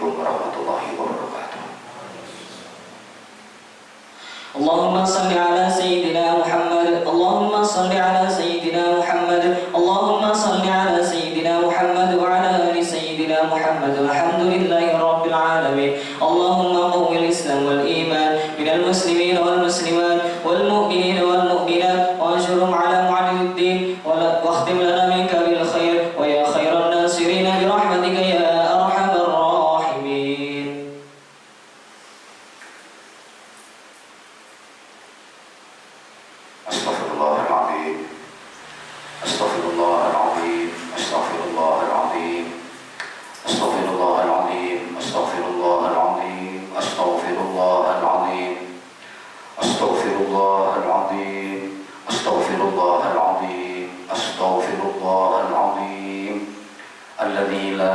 Assalamualaikum warahmatullahi wabarakatuh. اللهم صل على سيدنا محمد اللهم صل على سيدنا محمد اللهم صل على سيدنا محمد وعلى آل سيدنا محمد الحمد لله رب العالمين اللهم قو الإسلام والإيمان من المسلمين والمسلمات والمؤمنين والمؤمنات وانشرهم على معلم الدين واختم لنا منك بالخير ويا خير الناصرين برحمتك يا أرحم الراحمين. Astaghfirullahaladzim, astaghfirullahaladzim, astaghfirullahaladzim, astaghfirullahaladzim, astaghfirullahaladzim, astaghfirullahaladzim, astaghfirullahaladzim, astaghfirullahaladzim, astaghfirullahaladzim, alladzi la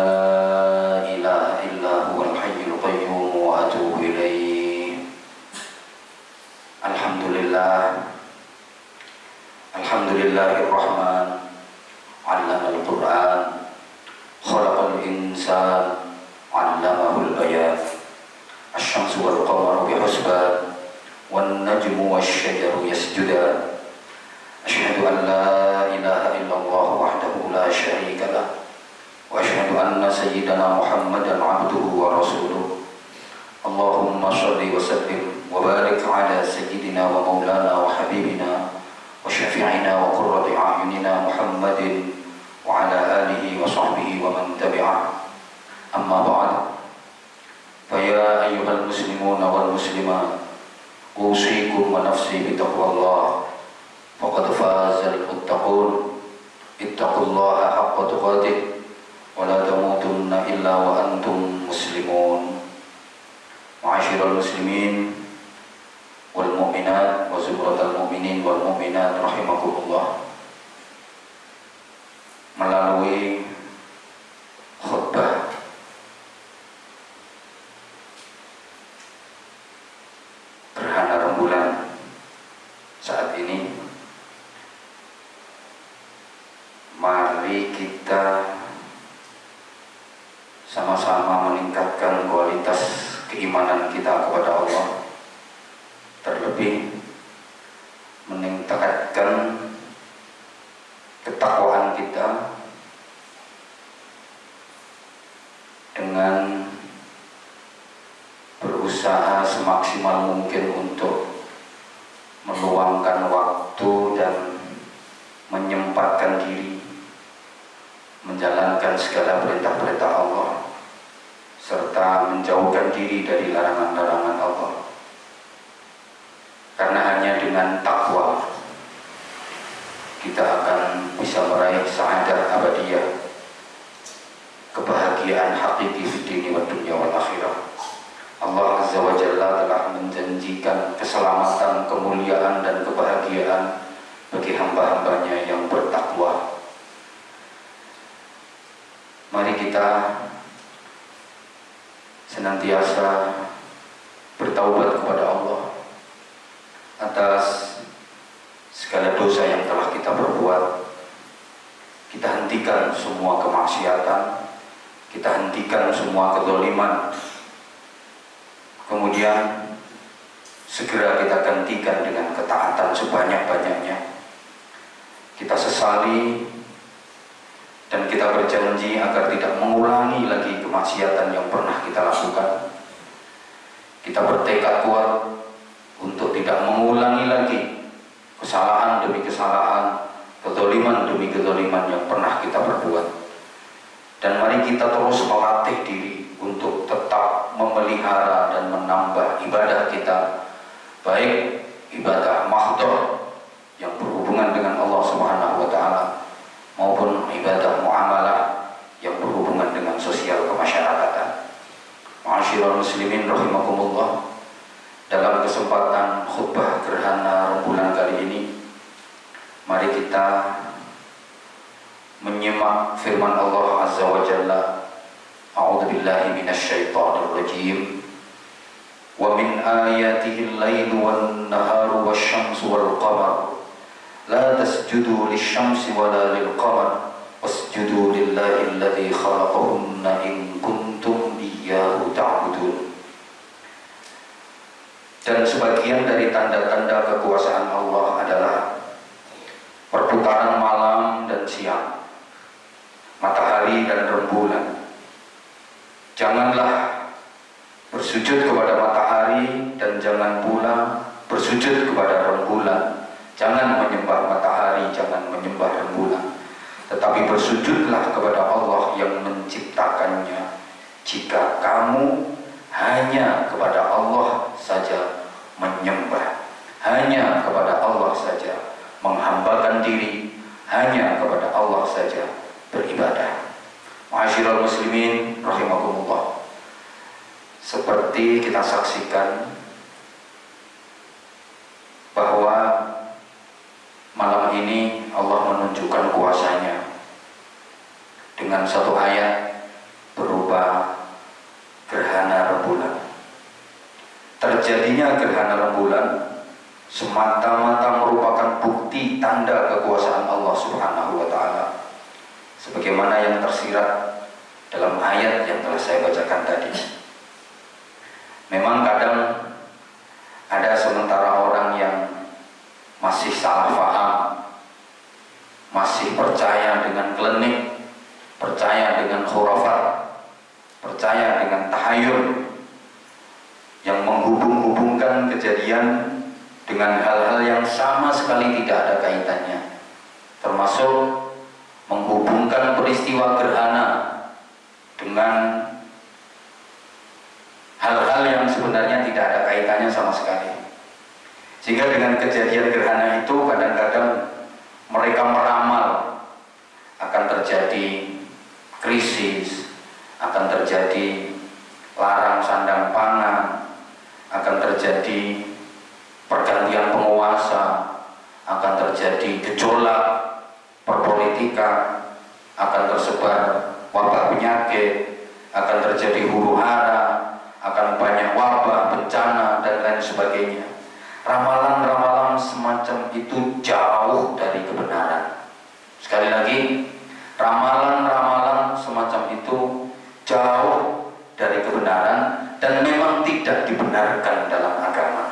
ilaha illa huwal hayyul qayyum wa atubu ilaih. Alhamdulillah, Alhamdulillahirrahman, 'allamal Qur'an, khalaqal insan, 'allamahul bayan. Asy-syamsu wal qamaru bihusban, wan najmu wasy-syajaru yasjudan. Asyhadu an la ilaha illallah wahdahu la syarika lah, wa asyhadu anna sayyidana Muhammadan 'abduhu wa rasuluh. Allahumma shalli wa sallim wa barik ala sayyidina wa maulana wa habibina wa syafi'ina wa qurrati a'yunina Muhammadin wa ala alihi wa sahbihi wa man tabi'ah. Amma ba'd. Fa ya ayyuhal muslimuna wal muslimat, usikum wa nafsi bi taqwallah. Faqad fazal muttaqun. Ittaqullaha haqqa tuqatih wa la tamutunna illa wa antum muslimun. Ma'asyiral muslimin wal mu'minat wa zumratal mu'minin wal mu'minat rahimakumullah. Melalui khutbah gerhana rembulan saat ini, mari kita sama-sama meningkatkan kualitas keimanan kita kepada Allah, terlebih meningkatkan ketakwaan kita dengan berusaha semaksimal mungkin untuk meluangkan waktu dan menyempatkan diri menjalankan segala perintah-perintah Allah serta menjauhkan diri dari larangan-larangan Allah. Karena hanya dengan takwa kita akan bisa meraih sa'adah abadiyah, kebahagiaan hakiki di dunia wa dunya wal akhirah. Allah Azza wa Jalla telah menjanjikan keselamatan, kemuliaan dan kebahagiaan bagi hamba-hambanya yang bertakwa. Mari kita senantiasa bertaubat kepada Allah atas segala dosa yang telah kita perbuat. Kita hentikan semua kemaksiatan, kita hentikan semua kezaliman, kemudian segera kita gantikan dengan ketaatan sebanyak-banyaknya. Kita sesali dan kita berjanji agar tidak mengulangi lagi kemaksiatan yang pernah kita lakukan. Kita bertekad kuat untuk tidak mengulangi lagi kesalahan demi kesalahan, kezaliman demi kezaliman yang pernah kita perbuat. Dan mari kita terus melatih diri untuk tetap memelihara dan menambah ibadah kita, baik ibadah mahdhah yang berhubungan dengan Allah Subhanahu wa taala maupun ibadah muamalah yang berhubungan dengan sosial kemasyarakatan. Ma'asyiral muslimin rahimakumullah. Dalam kesempatan khutbah gerhana rembulan kali ini, mari kita menyimak firman Allah Azza wa Jalla. A'udzu billahi minasyaitonir rajim. Wa min ayatihi al-lailu wan-naharu wasyamsu wal-qamar la tasjudu lisyamsi wala lil-qamar wasjudu lillahi alladhi khalaqahunna in kuntum iyyahu Dan sebagian dari tanda-tanda kekuasaan Allah adalah perputaran malam dan siang, matahari dan rembulan. Janganlah bersujud kepada matahari dan jangan pula bersujud kepada rembulan. Jangan menyembah matahari, jangan menyembah rembulan, tetapi bersujudlah kepada Allah yang menciptakannya. Jika kamu hanya kepada Allah saja menyembah, hanya kepada Allah saja menghambakan diri, hanya kepada Allah saja beribadah. Ma'asyiral muslimin rahimakumullah, seperti kita saksikan bahwa malam ini Allah menunjukkan kuasanya dengan satu ayat berupa gerhana rembulan. Terjadinya gerhana rembulan semata-mata merupakan bukti tanda kekuasaan Allah Subhanahu wa Ta'ala, sebagaimana yang tersirat dalam ayat yang telah saya bacakan tadi. Memang kadang ada sementara orang yang masih salah paham, masih percaya dengan klinik, percaya dengan khurafat, percaya dengan tahayul, yang menghubung-hubungkan kejadian dengan hal-hal yang sama sekali tidak ada kaitannya, termasuk menghubungkan peristiwa gerhana dengan hal-hal yang sebenarnya tidak ada kaitannya sama sekali. Sehingga dengan kejadian gerhana itu kadang-kadang mereka meramal akan terjadi krisis, akan terjadi larang sandang pangan, akan terjadi pergantian penguasa, akan terjadi gejolak perpolitikan, akan tersebar wabah penyakit, akan terjadi huru hara, akan banyak wabah, bencana, dan lain sebagainya. Ramalan-ramalan semacam itu jauh dari kebenaran. Sekali lagi, ramalan-ramalan semacam itu jauh dari kebenaran dan memang tidak dibenarkan dalam agama.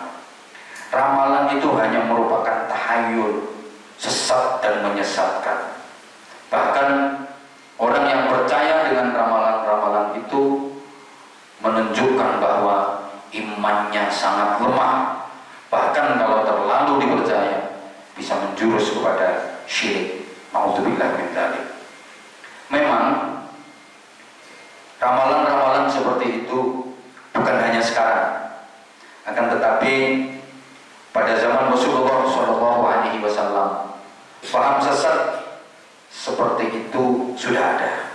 Ramalan itu hanya merupakan tahayul, sesat dan menyesatkan. Bahkan orang yang percaya dengan ramalan-ramalan itu menunjukkan bahwa imannya sangat lemah. Bahkan kalau terlalu dipercaya bisa menjurus kepada syirik. Na'udzubillah min dzalik. Memang ramalan-ramalan seperti itu bukan hanya sekarang, akan tetapi pada zaman Rasulullah SAW paham sesat seperti itu sudah ada.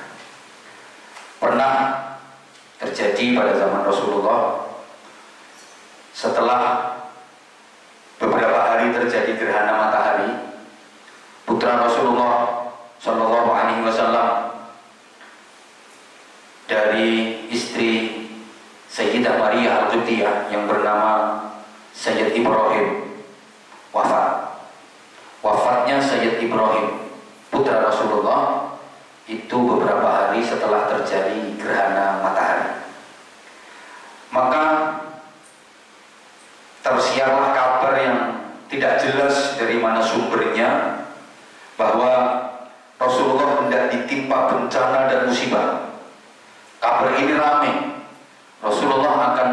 Pernah terjadi pada zaman Rasulullah, setelah beberapa hari terjadi gerhana matahari, putra Rasulullah SAW dari istri Sayyidah Maria Al-Qibtiyah yang bernama Sayyid Ibrahim wafat. Wafatnya Sayyid Ibrahim, putra Rasulullah, itu beberapa hari setelah terjadi gerhana matahari. Maka tersiarlah kabar yang tidak jelas dari mana sumbernya bahwa Rasulullah hendak ditimpa bencana dan musibah. Kabar ini ramai, Rasulullah akan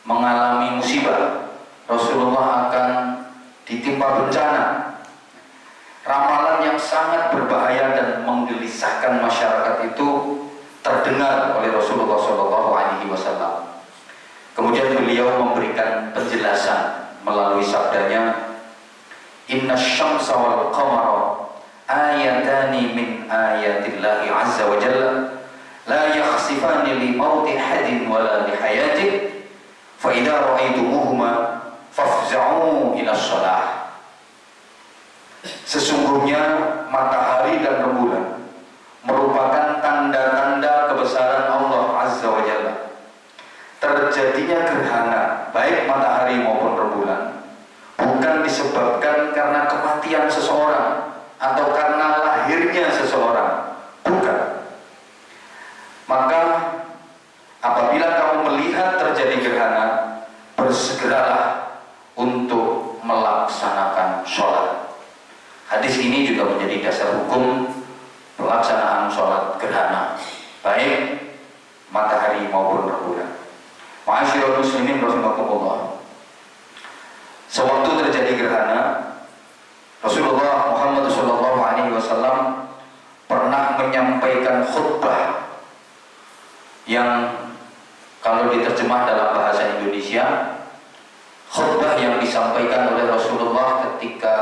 mengalami musibah, Rasulullah akan ditimpa bencana. Ramalan yang sangat berbahaya dan menggelisahkan masyarakat itu terdengar oleh Rasulullah SAW. Kemudian beliau memberikan penjelasan melalui sabdanya, Inna syamsa wal qamara ayatani min ayatillahi azza wa jalla la yakhsifani li mauti hadin wala li hayatih fa idza ra'aitumuhuma fafza'u ila shalah. Sesungguhnya matahari dan rembulan merupakan tanda-tanda kebesaran Allah azza wa jalla. Terjadinya gerhana baik matahari maupun rembulan bukan disebabkan karena kematian seseorang atau karena lahirnya seseorang, bukan. Maka apabila kamu melihat terjadi gerhana, bersegeralah hukum pelaksanaan sholat gerhana, baik matahari maupun rembulan. Ma'asyiral muslimin rahimakumullah. Sewaktu terjadi gerhana, Rasulullah Muhammad SAW pernah menyampaikan khutbah yang kalau diterjemah dalam bahasa Indonesia, khutbah yang disampaikan oleh Rasulullah ketika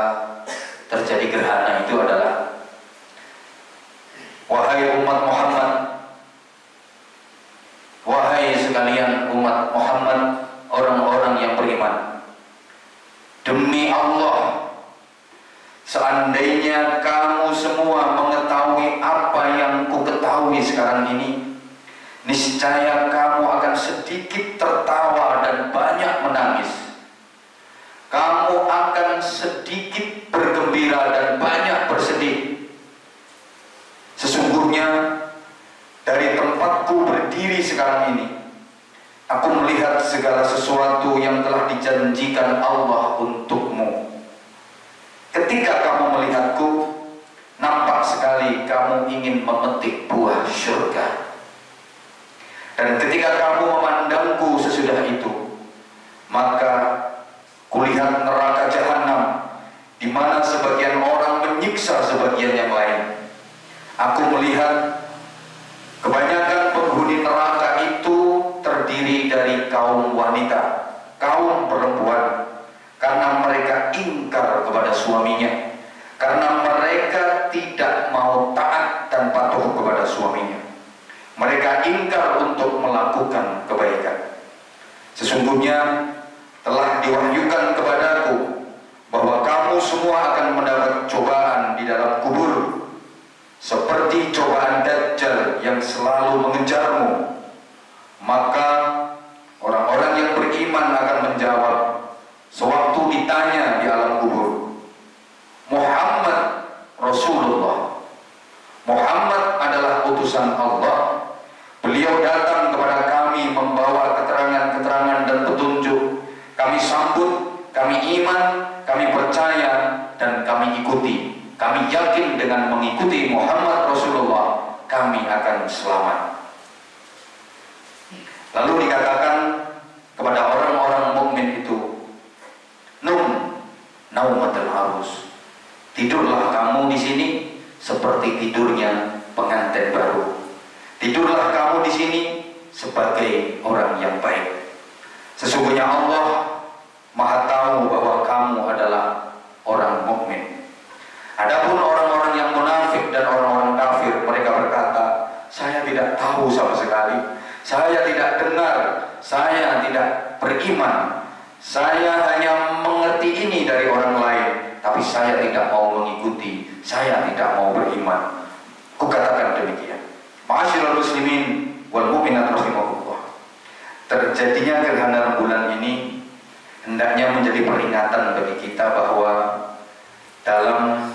terjadi gerhana itu adalah: wahai umat Muhammad, wahai sekalian umat Muhammad, orang-orang yang beriman, demi Allah, seandainya kamu semua mengetahui apa yang ku ketahui sekarang ini, niscaya kamu akan sedikit tertawa dan banyak menangis. Kamu akan sedikit bergembira dan banyak bersedih. Sesungguhnya dari tempatku berdiri sekarang ini, aku melihat segala sesuatu yang telah dijanjikan Allah untukmu. Ketika kamu melihatku, nampak sekali kamu ingin memetik buah surga. Dan ketika kamu memandangku sesudah itu, maka kulihat neraka jahanam, di mana sebagian orang menyiksa sebagian yang lain. Aku melihat kebanyakan penghuni neraka itu terdiri dari kaum wanita, kaum perempuan, karena mereka ingkar kepada suaminya, karena mereka tidak mau taat dan patuh kepada suaminya. Mereka ingkar untuk melakukan kebaikan. Sesungguhnya telah diwahyukan kepadaku bahwa kamu semua akan mendapat cobaan di dalam kubur, seperti cobaan Dajjal yang selalu mengejarmu. Maka orang-orang yang beriman akan menjawab sewaktu ditanya di alam kubur, Muhammad Rasulullah, Muhammad adalah utusan Allah. Beliau datang kepada kami membawa keterangan-keterangan dan petunjuk. Kami sambut, kami iman, kami percaya, dan kami ikuti. Kami yakin dengan mengikuti Muhammad Rasulullah, kami akan selamat. Lalu dikatakan kepada orang-orang mukmin itu, naumatul arus. Tidurlah kamu di sini seperti tidurnya pengantin baru. Tidurlah kamu di sini sebagai orang yang baik. Sesungguhnya Allah Maha tahu bahwa kamu adalah orang mukmin. Adapun orang-orang yang munafik dan orang-orang kafir, mereka berkata, saya tidak tahu sama sekali, saya tidak dengar, saya tidak beriman, saya hanya mengerti ini dari orang lain, tapi saya tidak mau mengikuti, saya tidak mau beriman. Kukatakan demikian. Ma'asyiral muslimin wal mu'minat rahimakumullah. Terjadinya gerhana rembulan ini hendaknya menjadi peringatan bagi kita bahwa dalam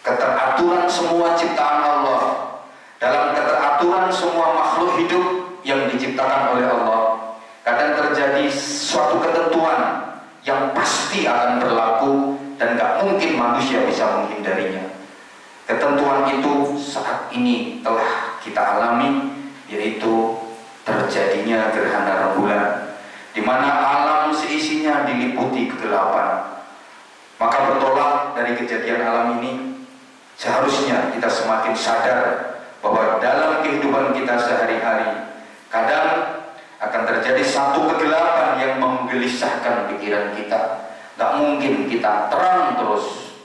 keteraturan semua ciptaan Allah, dalam keteraturan semua makhluk hidup yang diciptakan oleh Allah, kadang terjadi suatu ketentuan yang pasti akan berlaku dan gak mungkin manusia bisa menghindarinya. Ketentuan itu saat ini telah kita alami, yaitu terjadinya gerhana rembulan, di mana alam seisinya diliputi kegelapan. Maka bertolak dari kejadian alam ini, seharusnya kita semakin sadar bahwa dalam kehidupan kita sehari-hari kadang akan terjadi satu kegelapan yang menggelisahkan pikiran kita. Gak mungkin kita terang terus,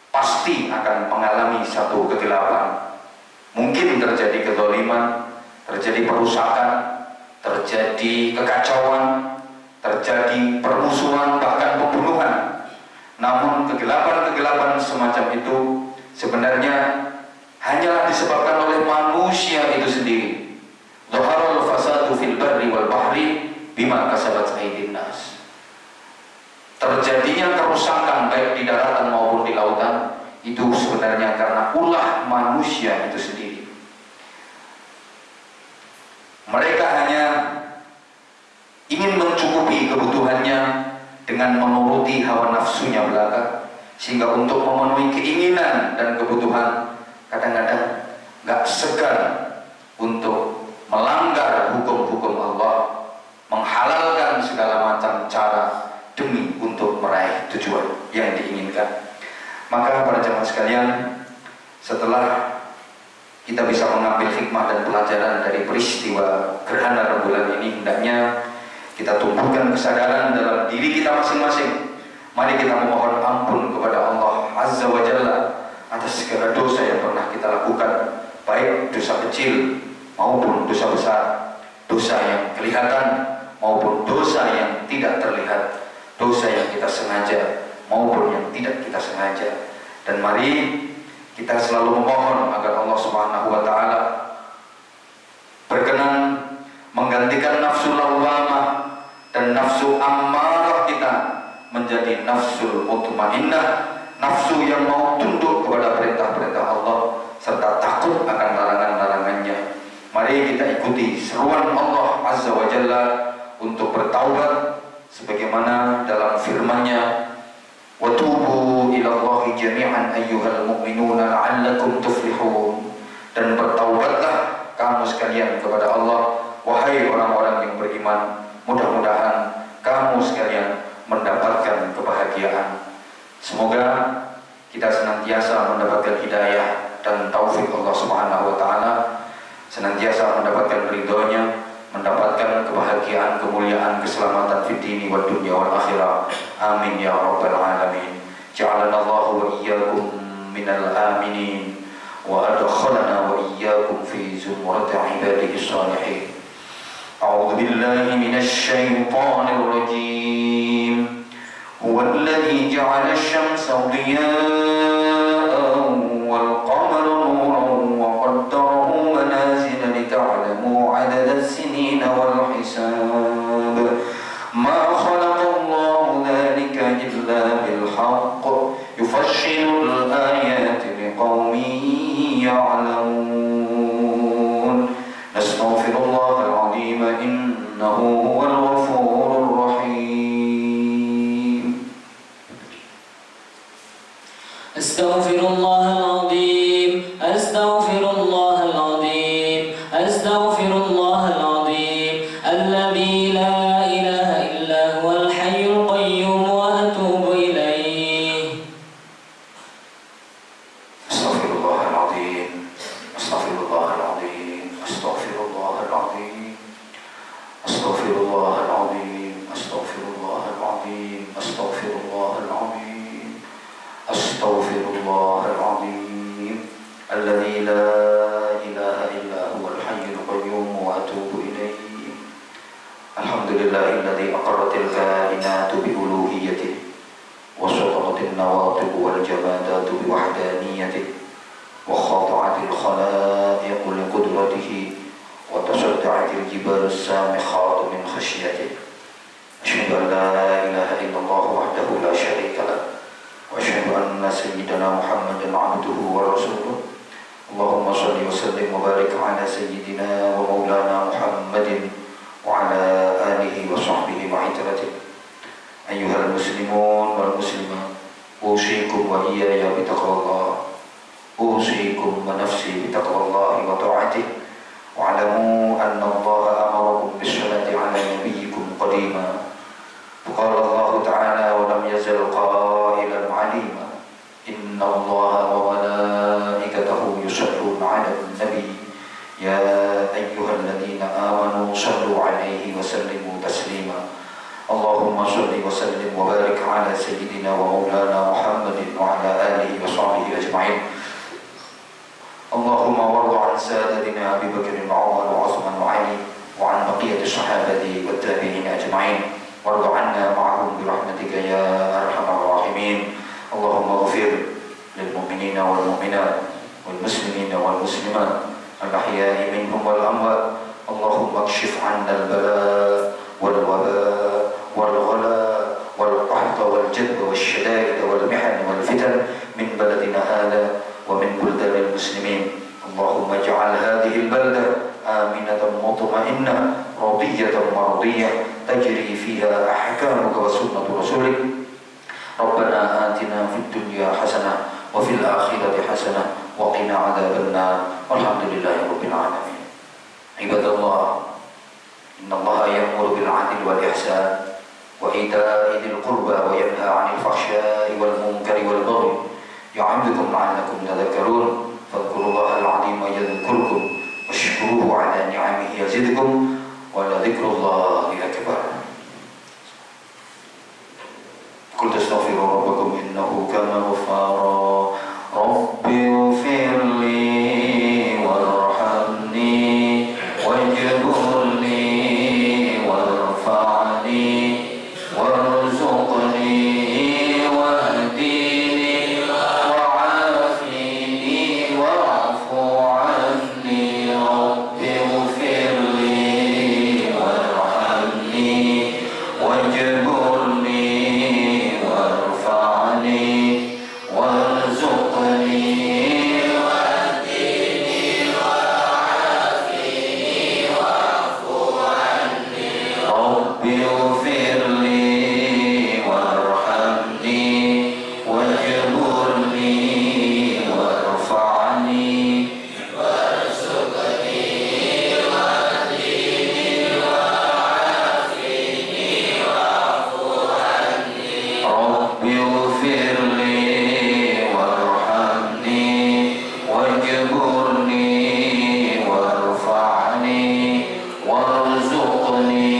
pasti akan mengalami satu kegelapan. Mungkin terjadi kezaliman, terjadi perusakan, terjadi kekacauan, terjadi permusuhan, bahkan pembunuhan. Namun kegelapan-kegelapan semacam itu sebenarnya hanyalah disebabkan oleh manusia itu sendiri. Dhaharul fasadu fil barri wal bahri bima kasabat aydin nas. Terjadinya kerusakan baik di daratan maupun di lautan itu sebenarnya karena ulah manusia itu sendiri. Mereka hanya ingin mencukupi kebutuhannya dengan menuruti hawa nafsunya belaka, sehingga untuk memenuhi keinginan dan kebutuhan kadang-kadang nggak segan untuk melanggar hukum-hukum Allah, menghalalkan segala macam cara demi untuk meraih tujuan yang diinginkan. Maka para jemaah sekalian, setelah kita bisa mengambil hikmah dan pelajaran dari peristiwa gerhana rembulan ini, hendaknya kita tumbuhkan kesadaran dalam diri kita masing-masing. Mari kita memohon ampun kepada Allah Azza wa Jalla atas segala dosa yang pernah kita lakukan, baik dosa kecil maupun dosa besar, dosa yang kelihatan maupun dosa yang tidak terlihat, dosa yang kita sengaja maupun yang tidak kita sengaja. Dan mari kita selalu memohon agar Allah Subhanahu wa taala berkenan menggantikan nafsu lawamah dan nafsu ammarah kita menjadi nafsul mutmainnah, nafsu yang mau tunduk kepada perintah-perintah Allah serta takut akan larangan-larangannya. Mari kita ikuti seruan Allah Azza wa Jalla untuk bertaubat sebagaimana dalam firman-Nya, wa tubu ila Allahi jami'an ayyuhal mu'minuna la'allakum tuflihun. Dan bertaubatlah kamu sekalian kepada Allah, wahai orang-orang yang beriman, mudah-mudahan kamu sekalian mendapatkan kebahagiaan. Semoga kita senantiasa mendapatkan hidayah dan taufik Allah Subhanahu wa taala, senantiasa mendapatkan ridhonya, mendapatkan kebahagiaan, kemuliaan, keselamatan fid dini wad dunya wal akhirah. Amin ya rabbal alamin. Ja'alana Allah wa iyyakum minal aminin wa adkhalana wa iyyakum fi zumrati ibadihi shalihin. A'udzu billahi minasy syaithanir rajim. Huwa alladzi ja'ala asy-syamsa diya'an wal qamara nuran wa qaddarahu manazila lita'lamu 'adada as-sinina wal hisab. Ma khalaqallahu dhalika illa bil haqq yufassilu al-ayati liqaumin ya'lamun. Nastaghfirullahal 'azim innahu huwal ghafurur rahim. Astaghfirullahal 'azim, astaghfirullahal 'azim, astaghfirullahal 'azim, alladzi la ilaha illa huwal hayyul qayyum wa atubu ilaih. Astaghfirullahal 'azim, astaghfirullahal 'azim, astaghfirullahal 'azim, astaghfirullahal 'azim, astaghfirullahal 'azim, astaghfirullahal 'azim, astaghfirullahal 'azim, alladzi la ilaha illa huwal hayyul qayyum wa atubu ilaih. Alhamdulillahilladzi aqarratil kainatu bi uluhiyyatihi wa sadaqatin nawatiq wal jamadatu bi wahdaniyatihi wa khada'atil khalaiq li qudratihi wa tasadda'atil jibalu samikhatu min khashyatihi. Asyhadu an la ilaha illallah wahdahu la syarika lah wa asyhadu anna sayyidana Muhammadan 'abduhu wa rasuluh. Allahumma shalli wa sallim wa barik ala sayyidina wa maulana Muhammadin wa ala alihi wa sahbihi wa itratihi. Ayyuhal muslimun wal muslimat, usikum wa iyaya bitaqwallah, usikum wa nafsi bitaqwallahi wa ta'atihi. Wa'lamu anna Allah amarakum bis-salati ala nabiyyikum qadima. Qala Allah ta'ala wa lam yazal qailan 'alima. Inna Allah wa malaikatahu yusalluna 'alan nabi. Ya ayyuhalladzina amanu sallu 'alaihi wa sallimu taslima. Allahumma shalli wa sallim wa barik ala sayyidina wa maulana Muhammadin wa ala alihi wa sahbihi ajma'in. Allahumma warḍa 'an sadatina Abi Bakr wa Umar wa Uthman wa Ali wa 'an baqiyati sahabati wat tabi'in ajma'in. Warḍa 'anna ma'ahum bi rahmatika ya arhamar rahimin. Allahumma ighfir lil mu'minina wal mu'minat wal muslimina wal muslimat al-ahya'i minhum wal amwat. Allahumma kshif 'anna al-bala' wal waba' wal ghala' wal qahta wal jadba wal shada'id wal mihan wal fitan min baladina hadha wa min buldanil muslimin. Allahumma ij'al hadhihi al-balda aminatan mutma'innah radiyatan mardiyah tajri fiha ahkamuka wa sunnatu rasulik. Rabbana atina fid dunya hasanah wa fil akhirati hasanah وقنا عذاب النار والحمد لله رب العالمين. عباد الله، إن الله يأمر بالعدل والإحسان وإيتاء ذي القربى وينهى عن الفحشاء والمنكر والبغي يعظكم لعلكم تذكرون. فاذكروا الله العظيم يذكركم واشكروه على نعمه يزدكم ولذكر الله أكبر. قل تستغفروا ربكم إنه كان غفارا. رب اغفر لي وارحمني واجبرني وارفعني وارزقني واهدني وعافني واعف عني. رب اغفر لي وارحمني واجبرني وارفعني وارزقني واهدني وعافني واعف عني. رب اغفر لي وارحمني واجبرني وارفعني وارزقني واهدني وعافني واعف عني. رب اغفر لي وارحمني واجبرني وارفعني وارزقني